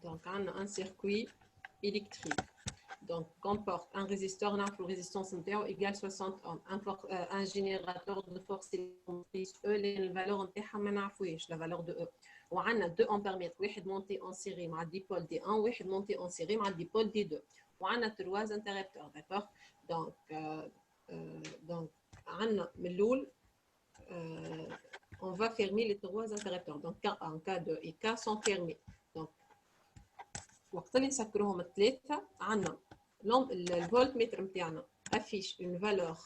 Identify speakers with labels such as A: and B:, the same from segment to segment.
A: Donc, on a un circuit électrique. Donc, comporte un résisteur, on a une résistance interne égale 60 ohms. Un générateur de force électromotrice, E, la valeur la valeur de E. On a deux ampères-mètres, un monté en série avec dipôle D1, un monté en série avec dipôle D2. On a trois interrupteurs, d'accord? Donc, on va fermer les trois interrupteurs. Donc, K1, K2 et K sont fermés. Donc, وقت اللي نسكروهم الثلاثه عندنا الفولتميتر نتاعنا affiche une valeur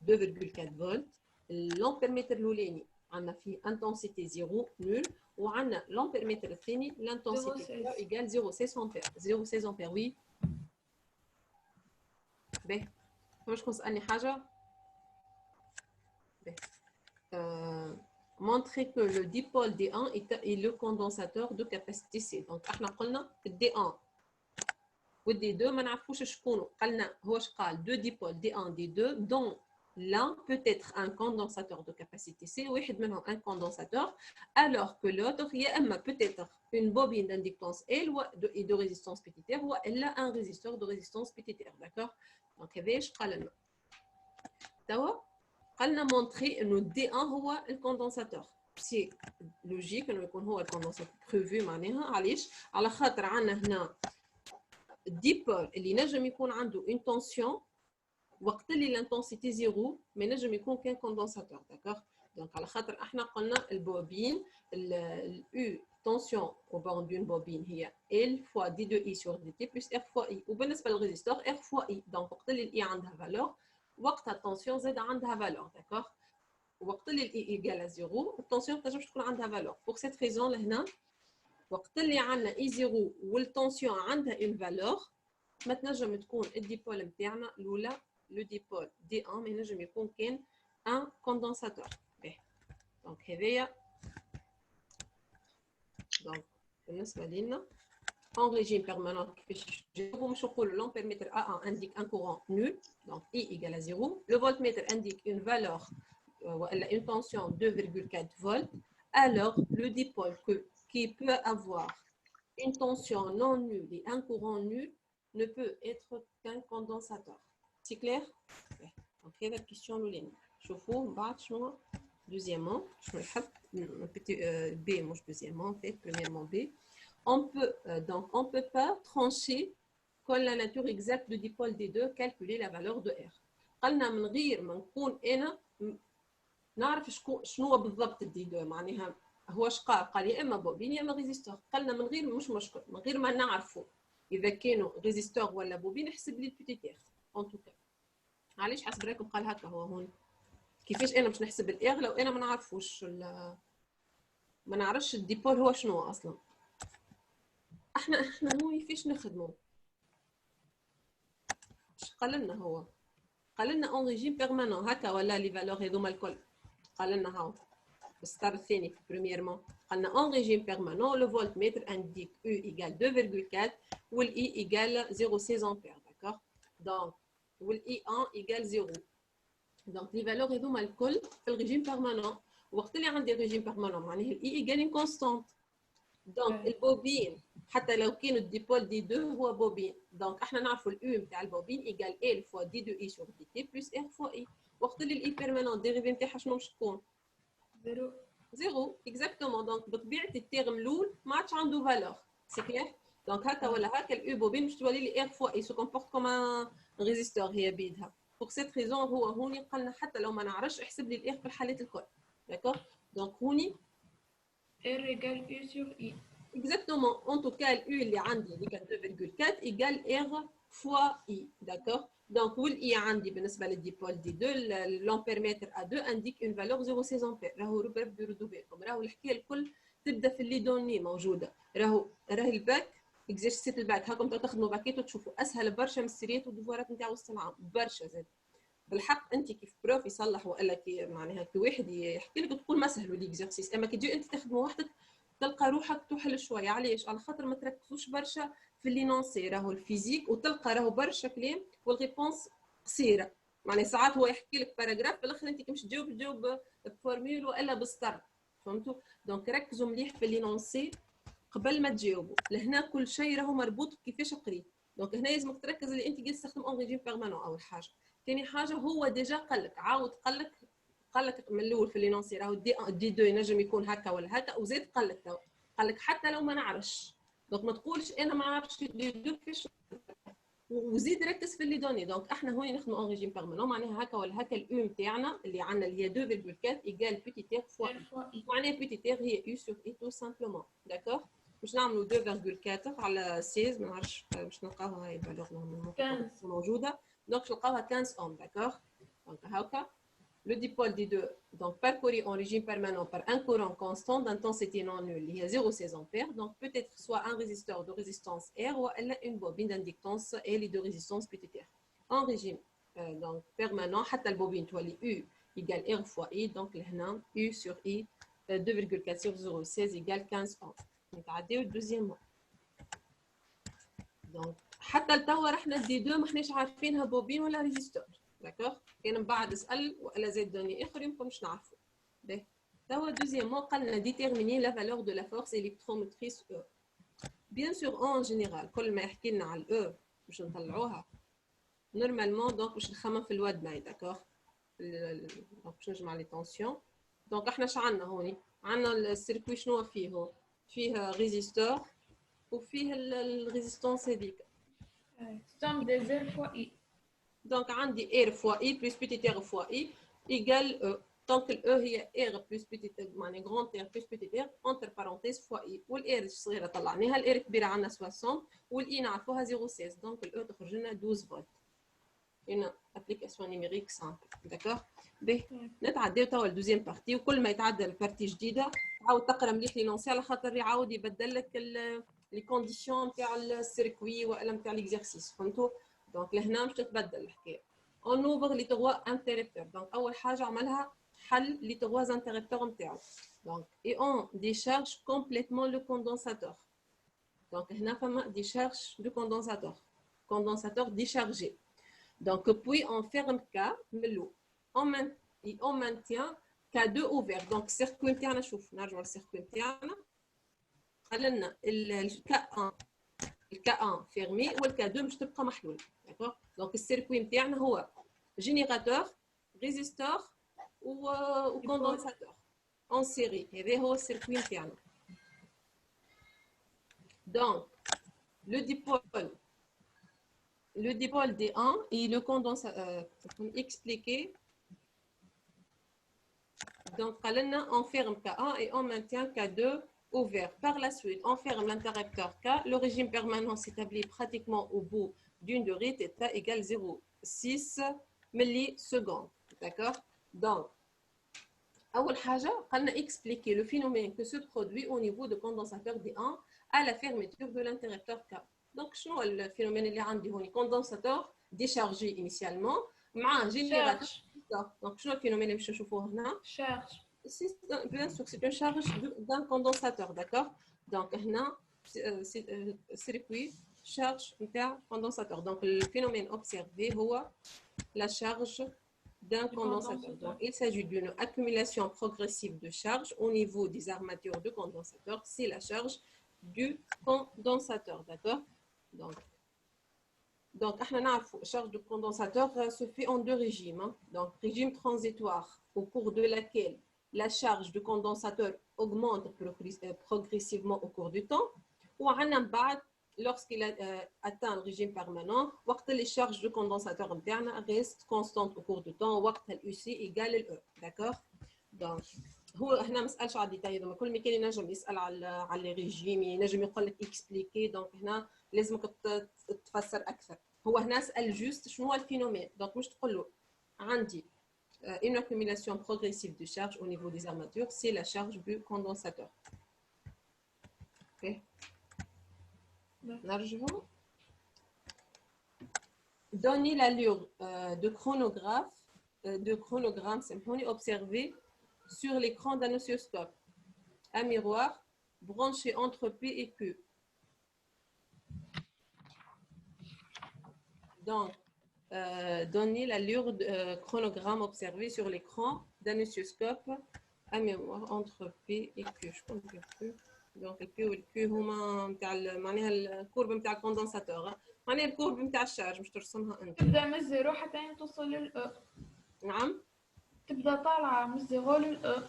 A: 2,4 فولت. الامبيرمتر الاولاني عندنا فيه انتنسيتي 0 نول وعندنا الامبيرمتر الثاني الانتنسيتي ايجال 0.16 امبير 0.16 امبير. وي باهي فماش كون سالني حاجه. باهي montrer que le dipôle D1 est le condensateur de capacité C. Donc, احنا قلنا D1 و D2 ما نعرفوش شكونو. قالنا هو اش قال deux dipoles D1 D2 dont l'un peut être un condensateur de capacité C واحد منهم un condensateur alors que l'autre يا اما peut être une bobine d'inductance L et de résistance PT ou elle a un résisteur de résistance PT. D'accord? Donc هذا اش قال لنا توا قالنا montrer انه D1 هو الكوندنساتور. سي لوجيك انه يكون هو الكوندنساتور بريفو. معناها علاش؟ على خاطر عندنا هنا الديبول اللي نجم يكون عنده اون تونسيون وقت اللي الانتنسيتي زيرو ما نجم يكون كان كوندنساتور. داكوغ؟ دونك على خاطر احنا قلنا البوبين الاو تونسيون او بون دون بوبين هي ال فوا دي دو اي سور دي تي بلس ار فوا اي. وبالنسبه للريزيستور ار فوا اي. دونك وقت اللي الاي عندها فالور وقتها التونسيون زاد عندها فالور. داكوغ؟ وقت اللي الاي ايجال زيرو التونسيون ما تنجمش تكون عندها فالور. بور سيت ريزون لهنا وقت اللي عندنا اي زيرو والتونسيون عندها اون فالور ما تنجم تكون الديبول نتاعنا الاولى لو ديبول دي 1 ما ينجم يكون كان ان كوندنساتور. باهي دونك هذايا. دونك بالنسبه لينا en régime permanent كيفاش نجاوبوا مش نقولوا l'ampèremètre A1 indique un courant nul donc I égale à 0. Le voltmètre indique une valeur une tension 2,4 volts. Alors le dipôle qui peut avoir une tension non nulle et un courant nul ne peut être qu'un condensateur. C'est clair? Donc هذا الكيستيون الاولاني. شوفوا من بعد شنو دوزيامون شنو يحب B مش دوزيامون fait premièrement B. On peut pas trancher comme la nature exacte du dipôle D2 calculer la valeur de R. قالنا من غير ما نكون انا نعرف شنو بالضبط الدي 2 معناها هو اش قال يا اما بوبين يا اما ريزيستور. قالنا من غير مش مشكل من غير ما نعرفوا اذا كانوا ريزيستور ولا بوبين احسب لي البيتيتير ان توكا. علاش حسب راكم قال هكا هو هون كيفاش انا باش نحسب الاغ لو انا ما نعرفوش ما نعرفش الديبول هو شنو اصلا. احنا هو كيفاش نخدموا اش قال لنا هو قال لنا اون ريجيم بيرمانون هكا ولا لي فالور هذوما الكل قال لنا هاو بالسطر الثاني في بريميرمون قالنا اون ريجيم بيرمانون لو فولتميتر انديك U ايجال 2,4 والاي ايجال 0.16 امبير. داكوغ؟ دونك والاي 1 ايجال 0. دونك لي فالور هذوما الكل في الريجيم بيرمانون. وقت اللي عندي ريجيم بيرمانون معناها الاي ايجال ان كونستانت. دونك البوبين حتى لو كان الديبول دي 2 هو بوبين دونك احنا نعرفوا الاو نتاع البوبين ايجال ال فوا دي 2 اي سور دي تي بلس ار فوا اي. وقت اللي الاي بيرمانون ديريفي نتاعها شنو باش تكون؟ زيرو اكزاكتومون. دونك بطبيعه التيرم الاول ما عادش عنده فالور. سي كلير؟ دونك هكا ولا هكا الاو بوبين باش تولي لي ار فوا اي سو كومبورت كوم ان ريزيستور هي بيدها. بور سيت ريزون هو هوني قالنا حتى لو ما نعرفش احسب لي الار في الحالات الكل. داكوغ؟ دونك هوني
B: R égale U sur I.
A: Exactement. En tout cas, U اللي عندي اللي كان 2,4 égale R fois I. D'accord? Donc, où I عندي بالنسبة للديبول دي 2 l'ampèremètre A2 indique une valeur 0.16 ampère. راهو بدو يردوا بالكم. راهو الحكاية الكل تبدا في اللي دوني موجودة. راهو الباك اكزرسيت الباك هاكم تخدموا باكيت وتشوفوا أسهل برشا من السيريات والديفوارات نتاع وسط العام. برشا زاد. بالحق انت كيف بروف يصلح والا كي معناها كي واحد يحكي لك تقول ما سهل ليكزرسيس اما كي تجي انت تخدموا وحدك تلقى روحك تحل شويه. علاش؟ على خاطر ما تركزوش برشا في اللي نونسي راهو الفيزيك وتلقى راهو برشا كلام والريبونس قصيره. معناها ساعات هو يحكي لك باراجراف في الاخر انت كي مش تجاوب بفورمول والا بسطر. فهمتوا؟ دونك ركزوا مليح في اللي نونسي قبل ما تجاوبوا لهنا كل شيء راهو مربوط كيفاش قريت. دونك هنا لازمك تركز اللي انت قاعد تستخدم اون ريجيم بيرمانون اول حاجه. ثاني حاجه هو ديجا قال لك عاود قال لك من الاول في لينونسي راهو دي 2 ينجم يكون هكا ولا هكا، وزاد قال لك حتى لو ما نعرفش. دونك ما تقولش انا ما نعرفش دي 2 كيفاش، وزيد ركز في اللي دوني. دونك احنا هون نخدموا اون ريجيم بيرمانون معناها هكا ولا هكا. الاو نتاعنا اللي عندنا اللي هي 2.4 ايكال بيتي تير فوا اي، معناها بيتي تير هي يو سور اي تو سامبلومون. داكور باش نعملوا 2.4 على 16 ما نعرفش باش نلقاوها هاي الفالور نورمالمون موجوده. دونك باش نلقاوها 15 اوم. داكور دونك هاكا le dipôle des deux, donc parcouru en régime permanent par un courant constant d'intensité non nulle, il y a 0,16 ampères, donc peut-être soit un résisteur de résistance R ou une bobine d'inductance L et de résistance PTR. En régime donc permanent, حتى البوبين تولي U égale R fois I, donc لهنا U sur I 2,4 sur 0,16 égale 15 ohms. نتعداو الدوزيام. donc حتى لتوا رحنا دي دو ما حناش عارفينها بوبين ولا ريزيستور. داكوغ كان من بعد اسال والا زاد دوني اخر يمكن مش نعرفوا. باهي توا دوزيامون قالنا ديتيرميني لا فالور دو لا فورس الكتروموتريس او. بيان سور اون جينيرال كل ما يحكي لنا على الاو باش نطلعوها نورمالمون. دونك باش نخمم في الواد ماي. داكوغ دونك باش نجمع لي طونسيون. دونك احنا اش عندنا هوني؟ عندنا السيركوي شنو فيه ريزيستور وفيه الريزيستونس هذيك
B: somme des R fois I.
A: Donc, on dit R fois I plus petit r fois I égale E. Donc, E هي R plus petit r, يعني grand R plus petit r, entre parenthèses fois I. والR صغيرة طلعناها، الR كبيرة عندنا 60 والI نعرفوها 0,16. Donc, الE تخرج لنا 12 فولت. Une application numérique simple. D'accord؟ باهي نتعداو توا الدوزيام بارتي، وكل ما يتعدى البارتي جديدة تعاود تقرا مليح لينونسي على خاطر يعاود يبدل لك لي كونديسيون نتاع السيركوي ولا نتاع ليكزارسيس. فهمتوا؟ دونك لهنا باش تتبدل الحكايه. اون اوفر لي تغوا انتريبتور. دونك اول حاجه عملها حل لي تغوا انتريبتور نتاعو. دونك اي اون ديشارج كومبليتمون لو كوندونساتور. دونك هنا فما ديشارج دو كوندونساتور ديشارجي. دونك بوي اون فيرم كا ملو اون مانتيان كا 2 اوفير. دونك السيركوي نتاعنا شوف نرجعوا للسيركوي نتاعنا. قال لنا الكا 1 الكا 1 فيرمي والكا 2 باش تبقى محلول. داكوغ دونك السيركوي نتاعنا هو جينيراتور ريزيستور وكوندونساتور اون سيري. هذا هو السيركوي نتاعنا. دونك لو dipôle D1 et le condensateur expliqué. Donc, on ferme K1 et on maintient K2 ouvert. Par la suite, on ferme l'interrupteur K. Le régime permanent s'établit pratiquement au bout d'une durée θ égale 0,6 millisecondes. D'accord? Donc, أول حاجة قلنا expliquer le phénomène que se produit au niveau de condensateur D1 à la fermeture de l'interrupteur K. Donc, شنو الفينومين اللي عندي هوني؟ كوندنساتور ديشارجي انيسيالمون مع جينيراتور. دونك شنو الفينومين اللي باش نشوفوه هنا؟
B: Charge.
A: Bien sûr, c'est une charge d'un condensateur, d'accord? Donc, هنا circuit charge نتاع condensateur. Donc, le phénomène observé هو la charge d'un condensateur. Donc, il s'agit d'une accumulation progressive de charge au niveau des armatures de condensateur. C'est la charge du condensateur, d'accord? Donc, la charge de condensateur se fait en deux régimes. Donc, régime transitoire au cours de laquelle la charge du condensateur augmente progressivement au cours du temps. Ou lorsqu'il atteint le régime permanent, les charges du condensateur restent constantes au cours du temps. UC égale E. D'accord? Donc, هو هنا ما مسالش على الديتاي هذوما كل ما كان ينجم يسال على لي ريجيم ينجم يقول لك اكسبليكي. دونك هنا لازمك تفسر اكثر. هو هنا سال جوست شنو هو الفينومين. دونك مش تقول له عندي une accumulation progressive de charge au niveau des armatures, c'est la charge du condensateur. Ok. Largement. Donner l'allure de chronogramme, c'est observé sur l'écran d'un oscilloscope, un miroir branché entre P et Q. Donc, donner l'allure de chronogramme observé sur l'écran d'un oscilloscope, un miroir entre P et Q. Je comprends plus. دونك البي والكيو هما نتاع معناها الكورب نتاع الكوندنساتور، معناها الكورب نتاع الشارج مش ترسمها انت.
B: تبدا من الزيرو حتى توصل للأو.
A: نعم
B: تبدا طالعه من الزيرو للأو.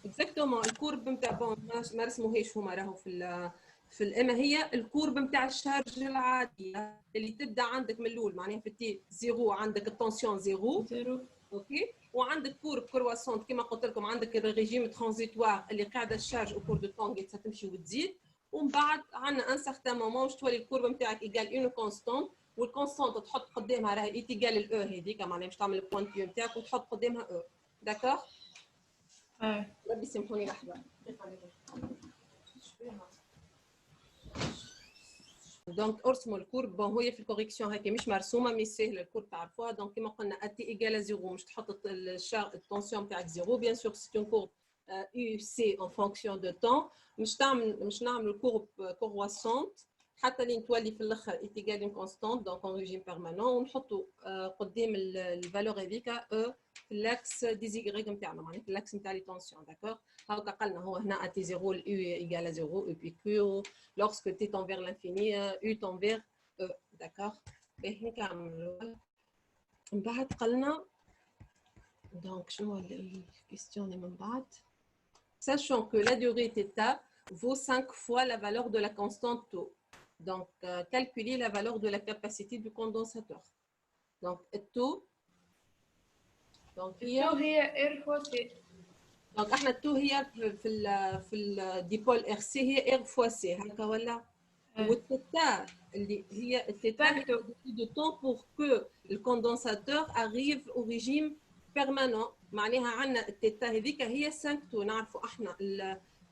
A: اكزاكتومون الكورب نتاع بون ما رسموهاش هما راهو في الاما هي الكورب نتاع الشارج العاديه اللي تبدا عندك من الاول معناها في التي زيرو عندك التونسيون زيرو اوكي، وعندك كورب كرواسونت كما قلت لكم عندك الريجيم ترانزيتوار اللي قاعده الشارج او كور دو طون تمشي وتزيد، ومن بعد عندنا ان سارتان مومون باش تولي الكورب نتاعك ايجال اون كونستونت، والكونستونت تحط قدامها راهي ايتيغال الاو هذيك معناها باش تعمل البوان بيو نتاعك وتحط قدامها او. داكور ربي يسامحوني لحظه. دونك ارسموا الكورب بون هي في الكوريكسيون هكا مش مرسومه مي سهله الكورب تعرفوها. دونك كما قلنا اتي ايجال زيرو مش تحط التونسيون نتاعك زيرو بيان سور سي اون كورب يو سي ان فونكسيون دو طون، مش نعمل كورب كرواسونت حتى لين تولي في الاخر ايتيغال اون كونستانت دونك اون ريجيم بيرمانون، ونحطوا قدام الفالور هذيك او في الاكس ديزيغريك نتاعنا معناها في الاكس نتاع لي تونسيون. داكور هاكا قالنا هو هنا اتي زيرو اليو ايجال زيرو او بي كيو lorsque t tend vers l'infini u tend vers e. D'accord. باهي نكملوا من بعد قلنا دونك شنو الكيستيون من بعد. Sachant que la durée θ vaut 5 fois la valeur de la constante tau. Donc, calculer la valeur de la capacité du condensateur. Donc, tau. Donc,
B: هي R fois C.
A: Donc, احنا التو هي في الديبول ار سي هي ار فوا سي هكا ولا؟ والثيتا اللي هي الثيتا دو طون بور كو الكوندنساتور arrive au régime permanent. معناها عندنا الثيتا هذيك هي 5 تو، نعرفوا احنا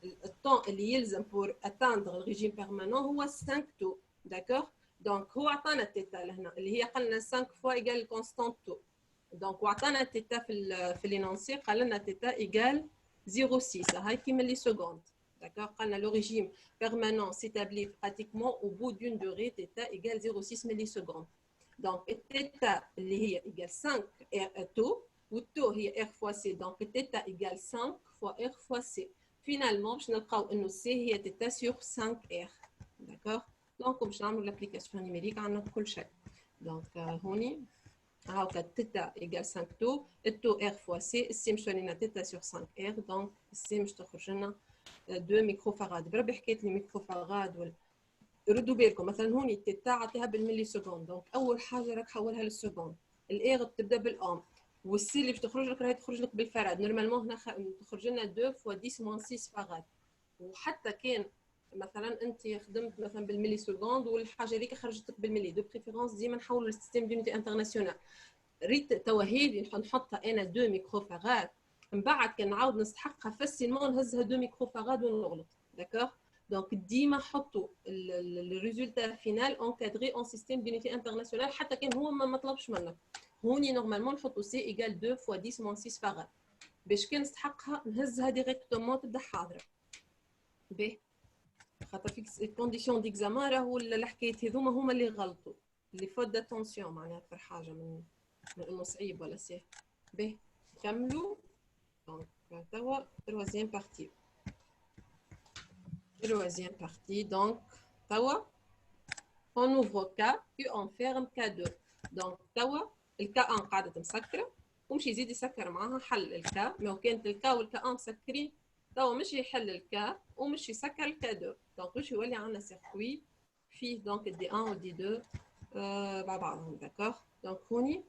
A: الطون اللي يلزم بور اتاندر الريجيم بيرمانون هو 5 تو. داكور دونك هو عطانا الثيتا لهنا اللي هي قلنا 5 فوا ايجال الكونستانت تو. دونك وعطانا الثيتا في لينونسي قال لنا الثيتا ايجال 0,6 هاي كيما لي سكوند. داكور قالنا لو ريجيم بيرمانون s'établit pratiquement au bout d'une durée θ égale 0,6 millisecondes. دونك الثيتا اللي هي ايجال 5 ار تو والتو هي ار فوا سي دونك الثيتا ايجال 5 فوا ار فوا سي. فينالمون باش نلقاو انه سي هي θ سور 5 ار. داكور دونك باش نعملوا لابليكاسيون نيميريك عندنا كل شيء. دونك هوني هاكا تيتا ايجال 5 تو التو ار فوا سي السي مش لنا تيتا سور 5 ار دونك السي مش تخرج لنا 2 ميكرو فاراد. بربي حكيت لي ميكرو فاراد ردوا بالكم مثلا هوني التيتا عطيها بالملي سكوند دونك اول حاجه راك حولها للسكوند، الاير بتبدا بالاوم والسي اللي باش تخرج لك راهي تخرج لك بالفاراد. نورمالمون هنا تخرج لنا 2 فوا 10 موان 6 فاراد. وحتى كان مثلا انت خدمت مثلا بالملي سكوند والحاجه هذيك خرجت لك بالملي دو بريفيرونس ديما نحولوا للسيستيم دونيتي انترناسيونال. ريت توا هذه نحطها انا 2 ميكرو فاراد من بعد كان نعاود نستحقها فاسيلمون نهزها 2 ميكرو فاراد ونغلط. داكور دونك ديما حطوا الريزولتا فينال انكادري اون سيستيم دونيتي انترناسيونال حتى كان هو ما طلبش منك. هوني نورمالمون نحطوا سي ايجال 2 فوا 10 موان 6 فاراد باش كان نستحقها نهزها ديريكتومون تبدا حاضره. باهي خاطر في الكونديسيون ديكزامان راهو الحكايات هذوما هما اللي غلطوا اللي فوت داتونسيون معناها اكثر حاجه من انه صعيب ولا سهل. باهي نكملوا دونك توا troisième partie. Troisième partie donc توا on ouvre K et on ferme K2. donc توا الكا 1 قاعده مسكره ومشي يزيد يسكر معاها حل الكا. لو كانت الكا والكا 1 مسكرين توا مش يحل الكا ومش يسكر الكا 2 دونك باش يولي عندنا سيركوي فيه دونك الدي 1 والدي 2 مع بعضهم. داكور دونك هوني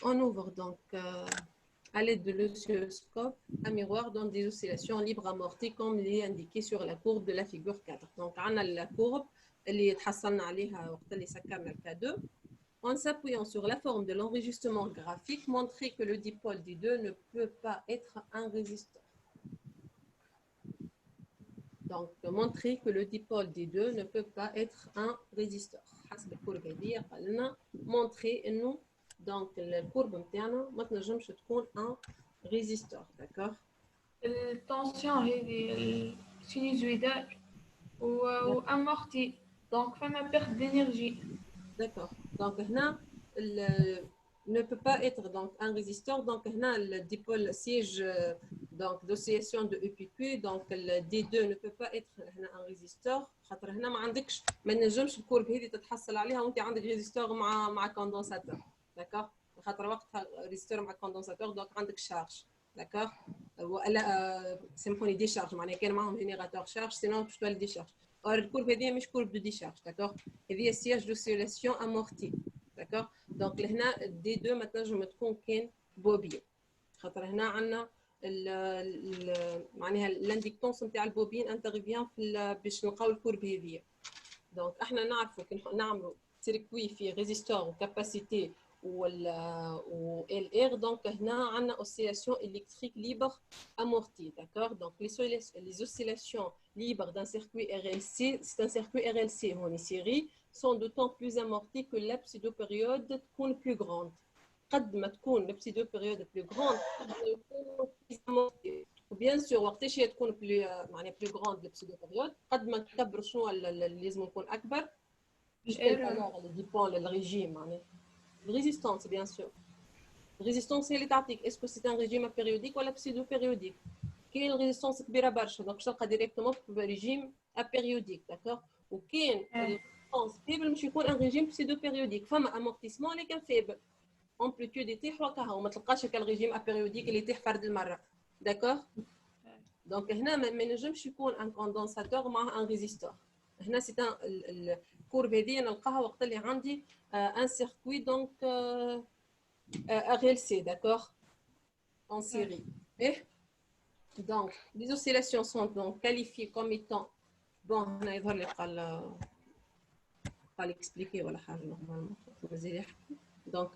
A: on ouvre donc à l'aide de l'oscilloscope un miroir donne des oscillations libres amorties comme les indiqué sur la courbe de la figure 4. donc عندنا la courbe اللي تحصلنا عليها وقت اللي سكرنا الكا 2. En s'appuyant sur la forme de l'enregistrement graphique, montrer que le dipôle D2 ne peut pas être un résisteur. Donc, montrer que le dipôle D2 ne peut pas être un résisteur. حسب الكورب هذه قالنا montrer انه donc الكورب نتاعنا ما تنجمش تكون ان ريزيستور. داكور
B: التونسيون هذه السينوزويدال وامورتي دونك فما بيرت دينيرجي.
A: داكور دونك هنا ne peut pas être donc un résisteur. donc هنا الديبول سيج Donc, d'oscillation de EPQ, donc le D2 ne peut pas être un résisteur. خاطر هنا ما عندكش ما نجمش الكورب هذه تتحصل عليها وانت عندك ريزيستور مع كوندنساتور. داكور؟ خاطر وقتها ريزيستور مع كوندنساتور دونك عندك شارج. داكور؟ ولا سامحوني دي شارج معناها كان معهم جينيراتور شارج سينون باش تولي دي شارج. اور الكورب هذه مش كورب دو دي شارج. داكور؟ هذه سياج دوسيلاسيون امورتي. داكور؟ دونك لهنا دي 2 ما تنجم تكون كان بوبين. خاطر هنا عندنا معناها الانديكتونس نتاع البوبين انترفيان في باش نلقاو الكورب هذيا. دونك احنا نعرفوا كي نعملوا سيركوي في ريزيستور وكاباسيتي و ال ار دونك هنا عندنا اوسيلاسيون électrique libre amortie. D'accord? Donc les oscillations libres d'un circuit RLC, c'est un circuit RLC هوني série, sont d'autant plus amorties que la pseudo-période تكون plus grande. قد ما تكون البسيدو بيريود بلو غروند وبيان سور وقتاش هي تكون بلو معناها بلو غروند البسيدو بيريود قد ما نكبر شنو اللي لازم يكون اكبر الفالور اللي ديبون للريجيم معناها الريزيستانس بيان سور الريزيستانس هي اللي تعطيك اسكو سي ان ريجيم بيريوديك ولا بسيدو بيريوديك. كاين الريزيستانس كبيره برشا دونك تلقى ديريكتومون في ريجيم ابيريوديك. داكور؟ وكاين الريزيستانس فيبل مش يكون ان ريجيم بسيدو بيريوديك فما امورتيسمون لكن فيبل امبليتود يطيح وكاها وما تلقاش هكا الريجيم ابيريوديك اللي يطيح فرد المره. داكور؟ دونك هنا ما ينجمش يكون ان كوندنساتور مع ان ريزيستور. هنا سي ان الكورب هذه نلقاها وقت اللي عندي ان سيركوي دونك RLC. داكور؟ en série. Et donc les oscillations sont donc qualifiées comme étant bon هنا يظهر لي قال expliquer ولا حاجه نورمالمون مازال يحكي. Donc,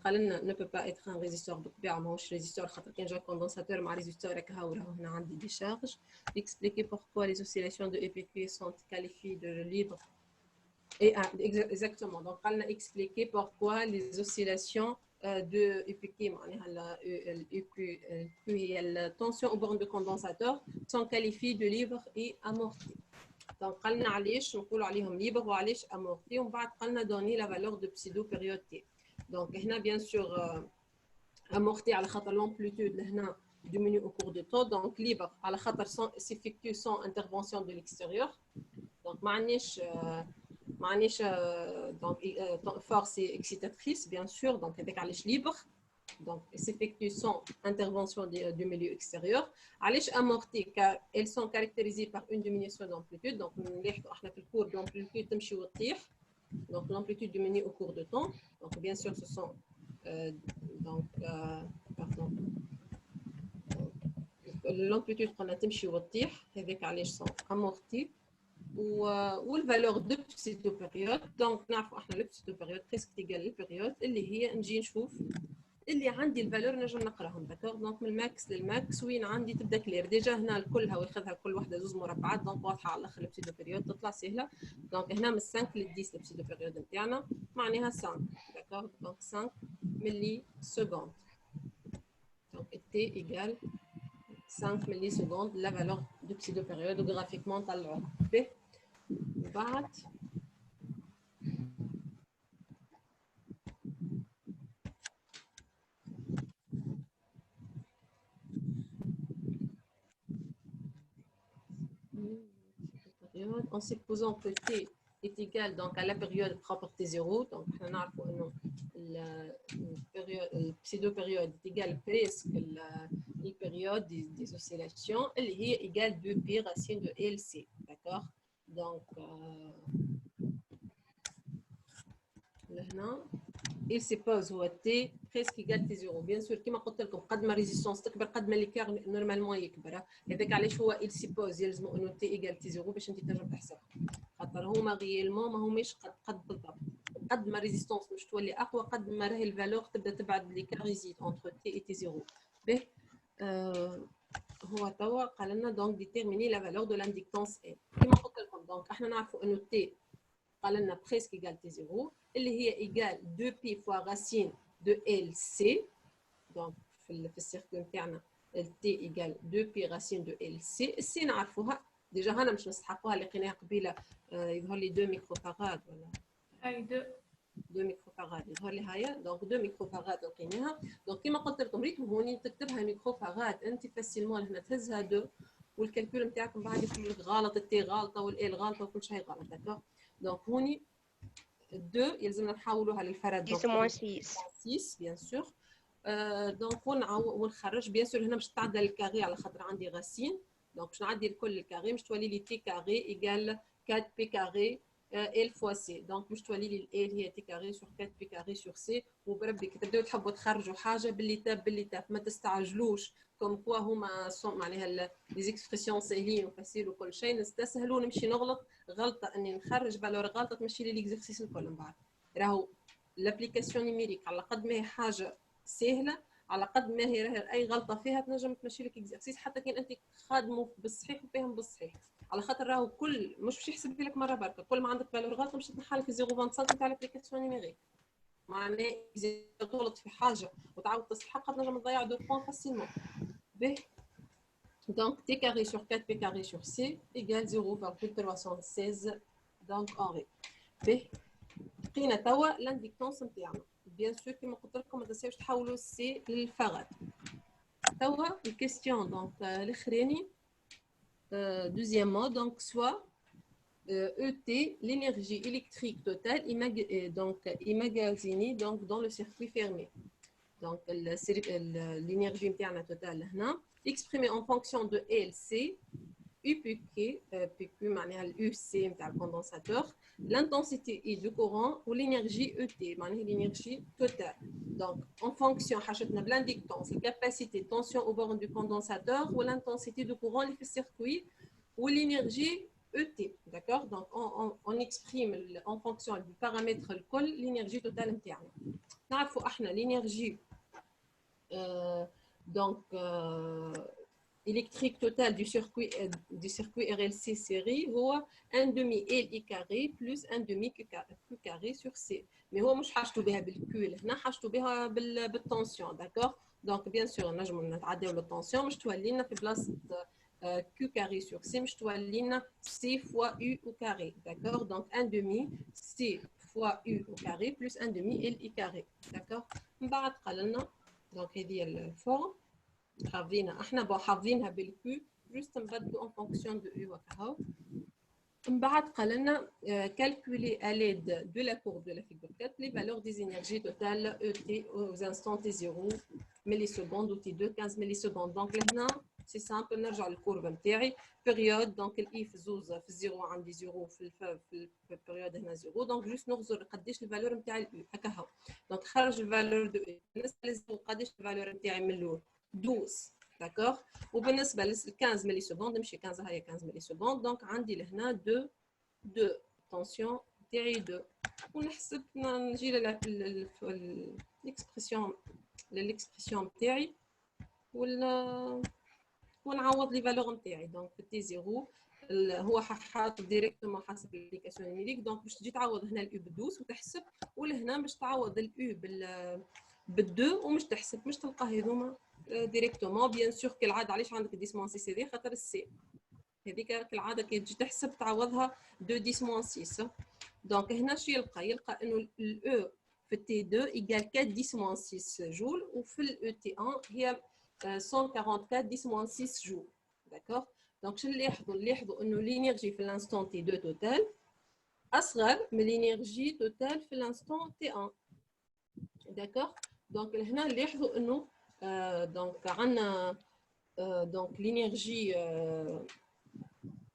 A: ne peut pas être un résisteur. Donc, bien, moi, je résisteur, quand j'ai un condensateur, ma résisteur est un décharge. Expliquer pourquoi les oscillations de EPQ sont qualifiées de libres. Et exactement. Donc, on a expliqué pourquoi les oscillations de EPQ, la tension aux bornes de condensateur, sont qualifiées de libres et amorties. Donc, on a علاش نقولوا عليهم libres وعلاش amortis. On va donner la valeur de pseudo-période T. Donc, هنا bien sûr amorti على خاطر l'amplitude لهنا diminue au cours du temps. Donc, libre على خاطر s'effectue sans intervention de l'extérieur. Donc, معناش donc force excitatrice bien sûr. Donc, avec علاش libre. Donc, s'effectue sans intervention du milieu extérieur. علاش amorti car elles sont caractérisées par une diminution d'amplitude. Donc, نلاحظوا احنا في الكور l'amplitude تمشي وتطيح. Donc, l'amplitude diminue au cours du temps. Donc, bien sûr, ce sont l'amplitude qu'on a تمشي وتطيح avec علاش sont amortis والvaleur de pseudo-période. Donc, نعرفوا احنا البسيدو-période presque égale للpériode اللي هي نجي نشوف اللي عندي الفالور نجم نقراهم. داكور؟ دونك من الماكس للماكس وين عندي تبدا كلير. ديجا هنا كلها وياخذها كل وحده زوج مربعات دونك واضحه على الاخر البسيدو بيريود تطلع سهله. دونك هنا من 5 ل 10 البسيدو بيريود نتاعنا معناها 5. داكور؟ دونك 5 ملي سكوند. دونك تي ايكال 5 ملي سكوند لا فالور دو بسيدو بيريود وغرافيكمون طلعوها. بعد en supposant que T est égal donc à la période propre T0, donc on a la pseudo-période est égale presque la période des oscillations, elle est égale 2P racine de LC, d'accord? Donc, là, il se pose au T presque égal T0. Bien sûr, كما قلت لكم قد ما ريزيستانس تكبر قد ما ليكار نورمالمون يكبر. هذاك علاش هو il suppose يلزموا انه T égal T0 باش انت تنجم تحسب. خاطر هما ريالمون ما هماش قد بالضبط. قد ما ريزيستانس مش تولي اقوى قد ما راهي الفالور تبدا تبعد ليكار يزيد entre T et T0. به هو توا قال لنا دونك ديتيرميني لا فالور دو لانديكتونس L. كما قلت لكم دونك احنا نعرفوا انه T قال لنا presque égal T0 اللي هي égal 2P fois racine de LC. Donc, في السيركل نتاعنا T égal 2P racine de LC. السي نعرفوها ديجا هنا مش نستحقوها اللي لقيناها قبيله يظهر لي 2 ميكرو فاراد ولا
B: اي 2
A: 2 ميكروفاراد يظهر لي هيا دونك 2 ميكروفاراد لقيناها. دونك كيما قلت لكم ريتم هوني تكتبها ميكروفاراد انت فاسيلمون هنا تهزها 2 والكالكول نتاعك من بعد يقول لك غلط التي غلطه والال غلطه وكل شيء غلط. داكور دونك هوني 2 يلزمنا نحولوها للفراد دونك 6 بيان سور. دونك ونخرج بيان سور هنا باش تعدل الكاري على خاطر عندي غاسين دونك باش نعدي الكل الكاري باش تولي لي تي كاري ايكال 4 بي كاري ال فوا سي دونك باش تولي لي ال هي تي كاري سور 4 بي كاري سور سي. وبربي كي تبداو تحبوا تخرجوا حاجه باللي ما تستعجلوش كوم كوا هما معناها لي زيكسبرسيون ساهلين وفاسيل وكل شيء نستسهلوا نمشي نغلط غلطه اني نخرج فالور غلطه تمشي لي ليكزرسيس الكل من بعد. راهو لابليكاسيون نيميريك على قد ما هي حاجه سهله على قد ما هي راهي اي غلطه فيها تنجم تمشي لك اكزرسيس حتى كان انت خادمه بالصحيح وفاهم بالصحيح على خاطر راهو كل مش باش يحسب لك مره بركه كل ما عندك فالور غلطه مش تنحل في 0.5 تاع لابليكاسيون نيميريك معناه اذا تغلط في حاجه وتعاود تصلحها تنجم تضيع 2 بوان فاسيلمون. به دونك تي كاري سور 4 بي كاري سور سي ايكال 0.316 دونك اون ري. به لقينا توا لانديكتونس نتاعنا بيان سور كيما قلت لكم ما تنساوش تحولوا السي للفراد. توا الكيستيون دونك الاخراني دوزيامون دونك سوا ET l'énergie électrique totale immagasinée donc dans le circuit fermé. Donc l'énergie نتاعنا totale هنا exprimée en fonction de LC UPQ PQ معناها UC نتاع الكوندنساتور l'intensité I du courant ou l'énergie ET معناها l'énergie totale. Donc en fonction حاجتنا بالindictance la capacité de tension au borne du condensateur ou l'intensité du courant اللي في السيركوي ou l'énergie ET. D'accord, donc on exprime en fonction du paramètre الكل l'énergie totale نتاعنا. نعرفوا احنا l'énergie donc électrique totale du circuit RLC série هو 1 demi L carré plus 1 demi Q carré sur C. mais هو مش حاجته بها بالكيو هنا حاجته بها بالتنسيون. داكور دونك بيان سور نجموا نتعداو للتنسيون باش تولي لنا في بلاصه Q carré sur C باش تولي لنا C fois U au carré. D'accord, donc 1 demi C fois U au carré plus 1 demi L carré. D'accord, من بعد قال لنا دونك هذه الفورم حافظينها احنا حافظينها بالكيو جوست نبدلوا ان فونكسيون دو يو وكهو. من بعد قال لنا calculer à l'aide de la courbe de la figure 4 les valeurs des énergies totales ET aux instants T0 millisecondes ou T2 15 millisecondes. donc لهنا سي سامبل نرجع للكوربه نتاعي بيريود دونك الاي في زوز في الزيرو عندي زيرو في البيريود هنا زيرو دونك جوست نغزر قداش الفالور نتاع الاي هكا هو. دونك خرج الفالور دو اي بالنسبه للزيرو قداش الفالور نتاعي من الاول 12. داكور وبالنسبه ل 15 ملي سكوند نمشي 15 هي 15 ملي سكوند دونك عندي لهنا 2 تونسيون تاعي 2 ونحسب نجي للاكسبرسيون تاعي ونعوض لي فالور نتاعي. دونك في تي 0 هو حاط ديريكتومون حسب الابليكاسيون نيميريك دونك باش تجي تعوض هنا الاو ب12 وتحسب ولهنا باش تعوض الاو بالدو ومش تحسب مش تلقى هذوما ديريكتومون. بيان سور كالعاده علاش عندك ديسمون 6 هذه خاطر السي هذيك كالعاده كي تجي تحسب تعوضها 2 ديسمون 6. دونك هنا شو يلقى انه الاو في تي 2 ايكال 4 ديسمون 6 جول وفي الاو تي 1 هي 144 ديسمون 6 جول. داكور دونك شنو اللي يلاحظوا انه الانرجي في الانستون تي 2 توتال اصغر من الانرجي توتال في الانستون تي 1. داكور دونك هنا نلاحظوا انه دونك عندنا دونك الانرجي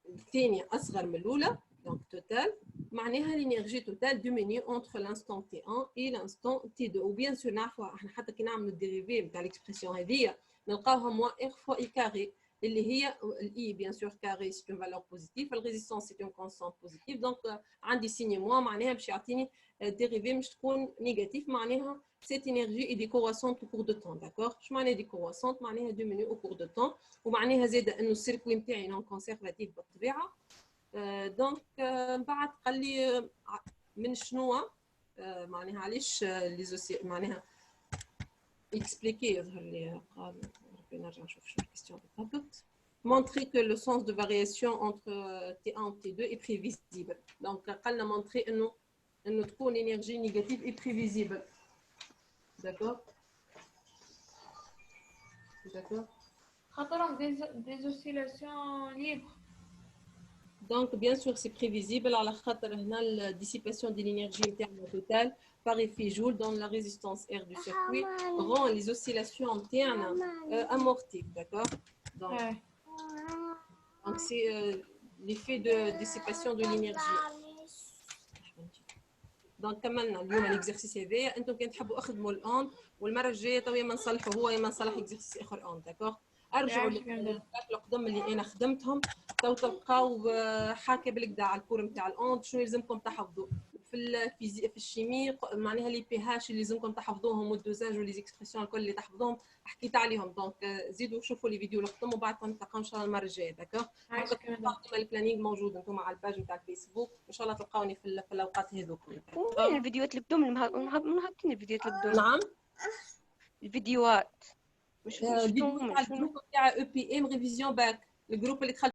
A: الثانيه اصغر من الاولى دونك توتال معناها الانرجي توتال دوميني اونتر لانستون تي 1 اي لانستون تي 2. وبيان سور نعرفوا احنا حتى كي نعملوا الديريفي نتاع الاكسبرسيون هذه نلقاوها موان ار فوا اي كاري اللي هي الاي بيان سور كاري سي اون فالور بوزيتيف الريزيستانس سي اون كونستانت بوزيتيف دونك عندي سيني موان معناها باش يعطيني الديريفي مش تكون نيجاتيف معناها cette énergie est décroissante au cours de temps. D'accord, je معناها décroissante معناها diminue au cours de temps ومعناها زاده انه السيركوي نتاعي نون كونسيرفاتيف بالطبيعه. دونك من بعد قال لي من شنو معناها علاش لي معناها اكسبليكي يظهر لي قال نرجع نشوف شنو الكيستيون بالضبط. montrer que le sens de variation entre T1 et T2 est prévisible. donc قالنا montrer انه انه تكون انرجي نيجاتيف اي بريفيزيبل. داكور داكور.
B: خاطرهم des oscillations libres.
A: Donc, bien sûr, c'est prévisible. À la la dissipation de l'énergie interne totale par effet Joule dans la résistance R du circuit rend les oscillations internes amorties. D'accord? Donc,
B: Ouais.
A: donc c'est l'effet de dissipation de l'énergie. دونك كملنا اليوم الاكزرسيس هذايا. انتم كان تحبوا اخدموا الاوند والمره الجايه تو يا ما نصلحوا هو يا ما نصلح اكزرسيس اخر اوند. داكوغ ارجعوا للباك القدم اللي انا خدمتهم تو تلقاو حاكي بالكدا على الكور نتاع الاوند شنو يلزمكم تحفظوا في الفيزياء في الشيمي معناها لي بي هاش اللي لازمكم تحفظوهم والدوزاج وليزيكسبرسيون الكل اللي تحفظوهم حكيت عليهم. دونك زيدوا شوفوا لي فيديو القدم وبعدكم نتلاقاو ان شاء الله المره الجايه. داكوغ البلانينغ موجود انتم على الباج نتاع الفيسبوك ان شاء الله تلقاوني في الاوقات هذوك.
C: وين الفيديوهات اللي بدهم هابطين الفيديوهات اللي بدهم؟
A: نعم
C: الفيديوهات مش
A: الفيديو تاع الجروب تاع او بي ام ريفيزيون باك الجروب اللي دخلت